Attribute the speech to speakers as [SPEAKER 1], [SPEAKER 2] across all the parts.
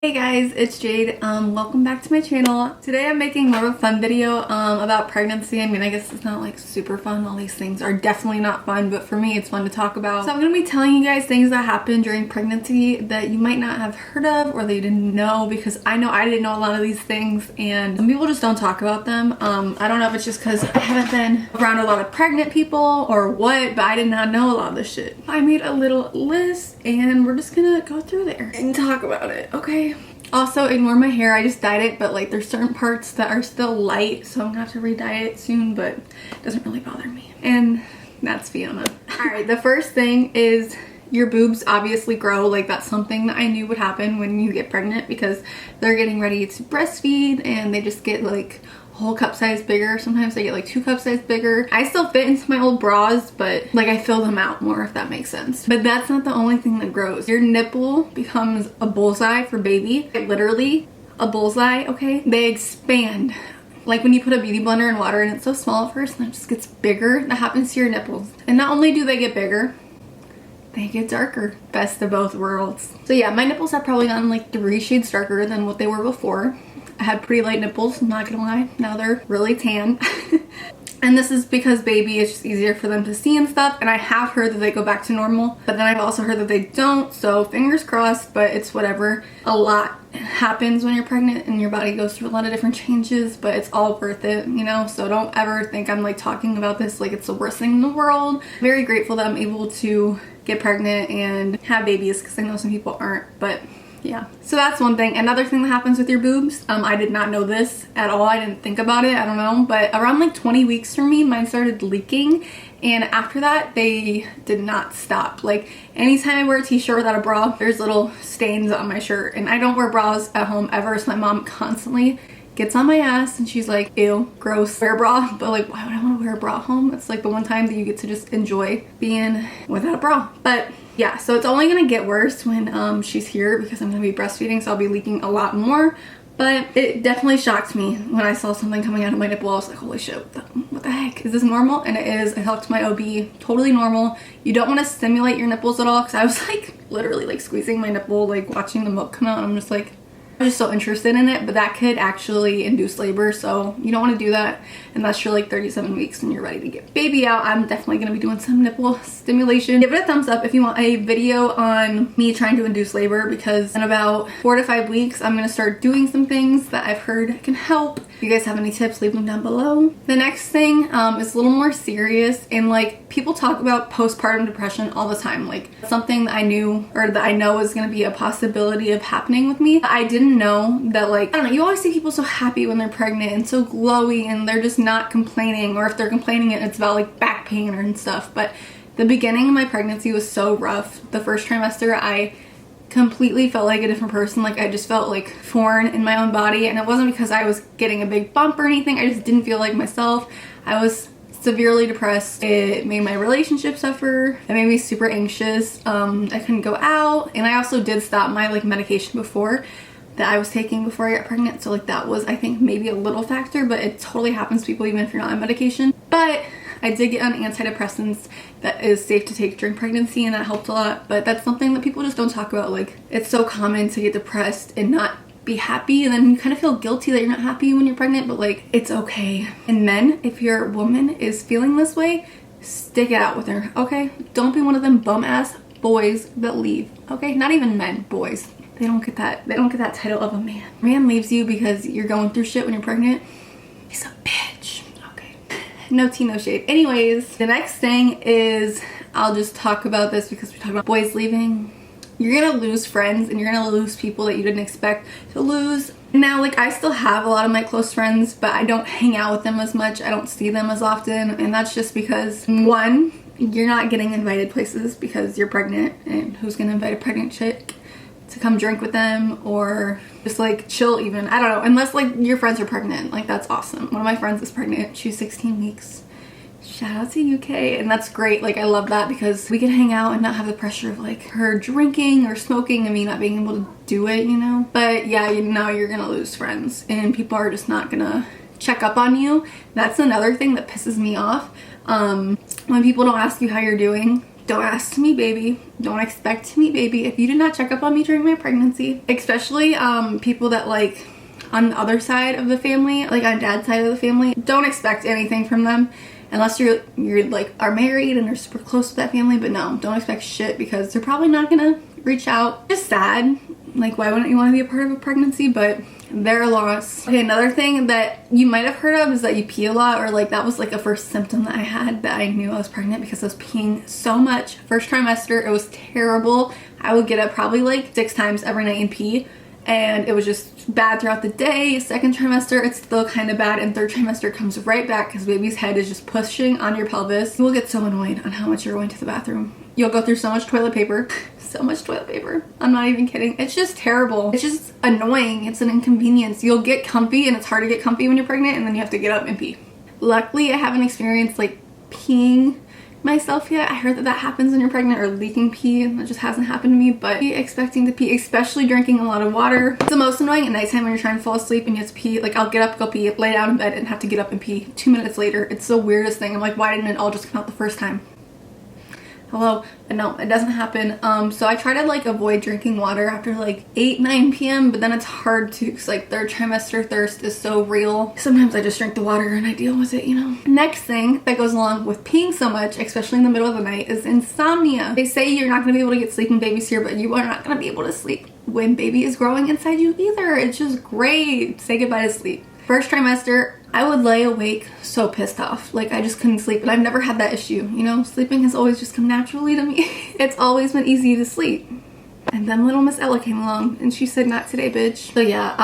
[SPEAKER 1] Hey guys, it's Jade. Welcome back to my channel. Today I'm making more of a fun video about pregnancy. I mean, I guess it's not like super fun. All these things are definitely not fun, but for me it's fun to talk about. So I'm gonna be telling you guys things that happen during pregnancy that you might not have heard of or that you didn't know, because I know I didn't know a lot of these things and some people just don't talk about them. I don't know if it's just because I haven't been around a lot of pregnant people or what, but I did not know a lot of this shit. I made a little list and we're just gonna go through there and talk about it, okay? Also, ignore my hair. I just dyed it, but like there's certain parts that are still light, so I'm gonna have to re-dye it soon, but it doesn't really bother me. And that's Fiona. Alright, the first thing is your boobs obviously grow. Like that's something that I knew would happen when you get pregnant because they're getting ready to breastfeed and they just get like whole cup size bigger. Sometimes they get like 2 cup size bigger. I still fit into my old bras, but like I fill them out more, if that makes sense. But that's not the only thing that grows. Your nipple becomes a bullseye for baby. Literally a bullseye, okay? They expand. Like when you put a beauty blender in water and it's so small at first and it just gets bigger. That happens to your nipples. And not only do they get bigger, they get darker. Best of both worlds. So yeah, my nipples have probably gotten like 3 shades darker than what they were before. I had pretty light nipples, I'm not gonna lie. Now they're really tan. And this is because baby is just easier for them to see and stuff. And I have heard that they go back to normal, but then I've also heard that they don't. So fingers crossed, but it's whatever. A lot happens when you're pregnant and your body goes through a lot of different changes, but it's all worth it, you know? So don't ever think I'm like talking about this like it's the worst thing in the world. Very grateful that I'm able to get pregnant and have babies because I know some people aren't, but yeah. So that's one thing. Another thing that happens with your boobs, I did not know this at all. I didn't think about it. I don't know. But around like 20 weeks for me, mine started leaking. And after that, they did not stop. Like anytime I wear a t-shirt without a bra, there's little stains on my shirt. And I don't wear bras at home ever. So my mom constantly gets on my ass and she's like, ew, gross, wear a bra. But like, why would I want to wear a bra at home? It's like the one time that you get to just enjoy being without a bra. But yeah, so it's only gonna get worse when she's here because I'm gonna be breastfeeding, so I'll be leaking a lot more. But it definitely shocked me when I saw something coming out of my nipple. I was like, holy shit, what the heck? Is this normal? And it is. I talked to my OB, totally normal. You don't want to stimulate your nipples at all because I was like literally like squeezing my nipple, like watching the milk come out, and I'm just like, I'm just so interested in it, but that could actually induce labor, so you don't want to do that. And that's for like 37 weeks and you're ready to get baby out. I'm definitely going to be doing some nipple stimulation. Give it a thumbs up if you want a video on me trying to induce labor, because in about 4 to 5 weeks I'm going to start doing some things that I've heard can help. If you guys have any tips, leave them down below. The next thing is a little more serious, and like people talk about postpartum depression all the time. Like something that I knew or that I know is going to be a possibility of happening with me. I didn't know that, like, I don't know, you always see people so happy when they're pregnant and so glowy and they're just not complaining, or if they're complaining it's about like back pain and stuff. But the beginning of my pregnancy was so rough. The first trimester I completely felt like a different person. Like I just felt like foreign in my own body, and it wasn't because I was getting a big bump or anything. I just didn't feel like myself. I was severely depressed. It made my relationship suffer. It made me super anxious. I couldn't go out, and I also did stop my like medication before that I was taking before I got pregnant, so like that was, I think, maybe a little factor, but it totally happens to people even if you're not on medication. But I did get on antidepressants that is safe to take during pregnancy, and that helped a lot. But that's something that people just don't talk about. Like it's so common to get depressed and not be happy, and then you kind of feel guilty that you're not happy when you're pregnant, but like it's okay. And men, if your woman is feeling this way, stick it out with her, okay? Don't be one of them bum ass boys that leave, okay? Not even men, boys. They don't get that title of a man. Man leaves you because you're going through shit when you're pregnant. He's a bitch. Okay. No tea, no shade. Anyways, the next thing is, I'll just talk about this because we talk about boys leaving. You're gonna lose friends and you're gonna lose people that you didn't expect to lose. Now, like, I still have a lot of my close friends, but I don't hang out with them as much. I don't see them as often. And that's just because, one, you're not getting invited places because you're pregnant, and who's gonna invite a pregnant chick to come drink with them or just like chill even? I don't know, unless like your friends are pregnant. Like that's awesome. One of my friends is pregnant. She's 16 weeks. Shout out to UK, and that's great. Like I love that because we can hang out and not have the pressure of like her drinking or smoking and me not being able to do it, you know? But yeah, you know, you're gonna lose friends and people are just not gonna check up on you. That's another thing that pisses me off. When people don't ask you how you're doing, don't ask to meet baby, don't expect to meet baby if you did not check up on me during my pregnancy, especially people that like on the other side of the family, like on dad's side of the family. Don't expect anything from them unless you're like are married and are super close to that family. But no, don't expect shit because they're probably not gonna reach out. Just sad. Like, why wouldn't you want to be a part of a pregnancy? But they're a loss. Okay, another thing that you might have heard of is that you pee a lot, or like that was like a first symptom that I had that I knew I was pregnant because I was peeing so much. First trimester, it was terrible. I would get up probably like 6 times every night and pee, and it was just bad throughout the day. Second trimester, it's still kind of bad, and third trimester comes right back because baby's head is just pushing on your pelvis. You will get so annoyed on how much you're going to the bathroom. You'll go through so much toilet paper. So much toilet paper. I'm not even kidding. It's just terrible. It's just annoying. It's an inconvenience. You'll get comfy, and it's hard to get comfy when you're pregnant, and then you have to get up and pee. Luckily, I haven't experienced like peeing myself yet. I heard that that happens when you're pregnant, or leaking pee. That just hasn't happened to me, but expecting to pee, especially drinking a lot of water. It's the most annoying at nighttime when you're trying to fall asleep and you have to pee. Like, I'll get up, go pee, lay down in bed, and have to get up and pee 2 minutes later. It's the weirdest thing. I'm like, why didn't it all just come out the first time? Hello? But no, it doesn't happen. So I try to like avoid drinking water after like 8-9 p.m. but then it's hard to because like third trimester thirst is so real. Sometimes I just drink the water and I deal with it, you know. Next thing that goes along with peeing so much, especially in the middle of the night, is insomnia. They say you're not going to be able to get sleep when baby's here, but you are not going to be able to sleep when baby is growing inside you either. It's just great. Say goodbye to sleep. First trimester, I would lay awake so pissed off. Like, I just couldn't sleep, and I've never had that issue, you know? Sleeping has always just come naturally to me. It's always been easy to sleep. And then little Miss Ella came along, and she said, not today, bitch. So yeah,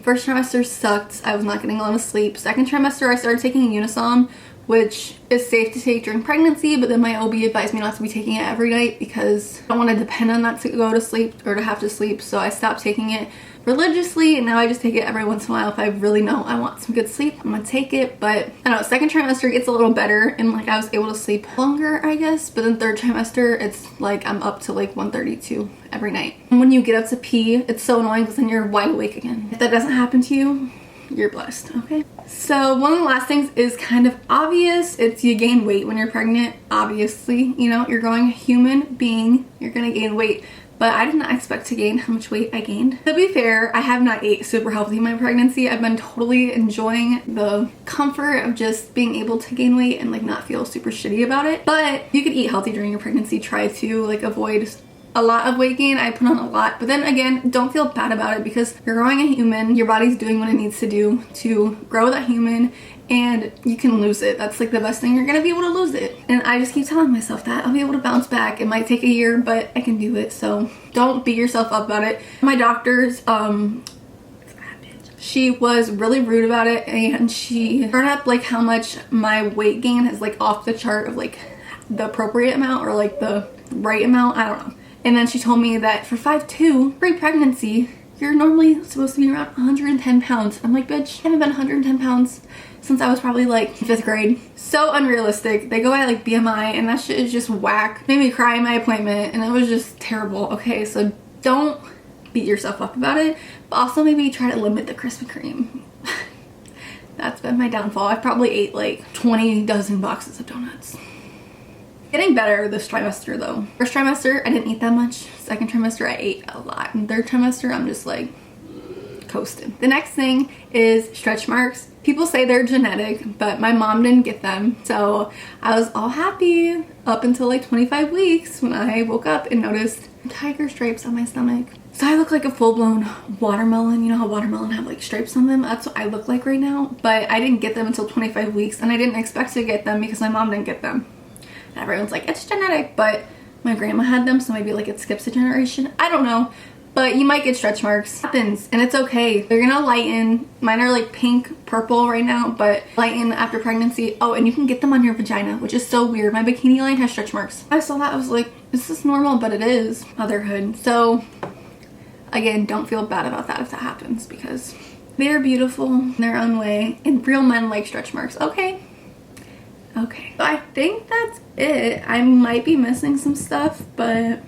[SPEAKER 1] first trimester sucked. I was not getting a lot of sleep. Second trimester, I started taking Unisom, which is safe to take during pregnancy, but then my OB advised me not to be taking it every night because I don't want to depend on that to go to sleep or to have to sleep. So I stopped taking it religiously, and now I just take it every once in a while. If I really know I want some good sleep, I'm gonna take it. But I don't know, second trimester gets a little better, and like I was able to sleep longer, I guess. But then third trimester, it's like I'm up to like 1:32 every night. And when you get up to pee, it's so annoying because then you're wide awake again. If that doesn't happen to you, you're blessed, okay? So one of the last things is kind of obvious. It's you gain weight when you're pregnant, obviously. You know, you're growing a human being, you're gonna gain weight. But I did not expect to gain how much weight I gained. To be fair, I have not ate super healthy in my pregnancy. I've been totally enjoying the comfort of just being able to gain weight and like not feel super shitty about it. But you could eat healthy during your pregnancy. Try to like avoid a lot of weight gain. I put on a lot, but then again, don't feel bad about it because you're growing a human. Your body's doing what it needs to do to grow that human, and you can lose it. That's like the best thing. You're gonna be able to lose it. And I just keep telling myself that I'll be able to bounce back. It might take a year, but I can do it. So don't beat yourself up about it. My doctor's, she was really rude about it, and she brought up like how much my weight gain is like off the chart of like the appropriate amount or like the right amount. I don't know. And then she told me that for 5'2", pre-pregnancy, you're normally supposed to be around 110 pounds. I'm like, bitch, I haven't been 110 pounds since I was probably like 5th grade. So unrealistic. They go by like BMI, and that shit is just whack. Made me cry in my appointment, and it was just terrible. Okay, so don't beat yourself up about it, but also maybe try to limit the Krispy Kreme. That's been my downfall. I've probably ate like 20 dozen boxes of donuts. Getting better this trimester though. First trimester, I didn't eat that much. Second trimester, I ate a lot. And third trimester, I'm just like coasting. The next thing is stretch marks. People say they're genetic, but my mom didn't get them. So I was all happy up until like 25 weeks when I woke up and noticed tiger stripes on my stomach. So I look like a full-blown watermelon. You know how watermelon have like stripes on them? That's what I look like right now. But I didn't get them until 25 weeks, and I didn't expect to get them because my mom didn't get them. Everyone's like, it's genetic, but my grandma had them, so maybe like it skips a generation. I don't know, but you might get stretch marks. It happens, and it's okay. They're gonna lighten. Mine are like pink, purple right now, but lighten after pregnancy. Oh, and you can get them on your vagina, which is so weird. My bikini line has stretch marks. I saw that, I was like, is this normal? But it is motherhood. So again, don't feel bad about that if that happens, because they're beautiful in their own way, and real men like stretch marks. Okay. Okay, so I think that's it. I might be missing some stuff, but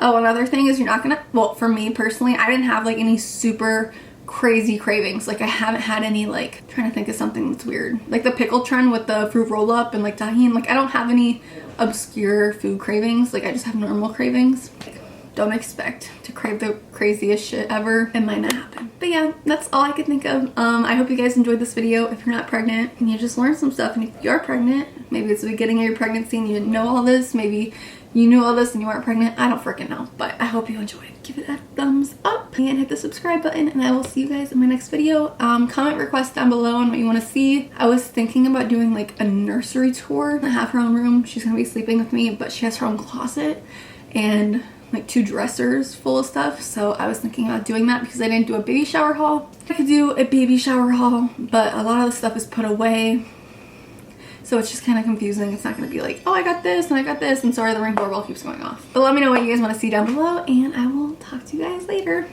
[SPEAKER 1] oh, another thing is you're not gonna, well, for me personally, I didn't have like any super crazy cravings. Like I haven't had any, like, trying to think of something that's weird, like the pickle trend with the fruit roll up and like tahini. Like I don't have any obscure food cravings. Like I just have normal cravings. Like, don't expect to crave the craziest shit ever. It might not happen. But yeah, that's all I could think of. I hope you guys enjoyed this video. If you're not pregnant and you just learned some stuff, and if you are pregnant, maybe it's the beginning of your pregnancy and you didn't know all this, maybe you knew all this and you weren't pregnant, I don't freaking know. But I hope you enjoyed. Give it a thumbs up and hit the subscribe button, and I will see you guys in my next video. Comment requests down below on what you want to see. I was thinking about doing like a nursery tour. I have her own room. She's gonna be sleeping with me, but she has her own closet and like 2 dressers full of stuff. So I was thinking about doing that because I didn't do a baby shower haul. I could do a baby shower haul, but a lot of the stuff is put away. So it's just kind of confusing. It's not going to be like, oh, I got this and I got this, and sorry the ring doorbell keeps going off. But let me know what you guys want to see down below, and I will talk to you guys later.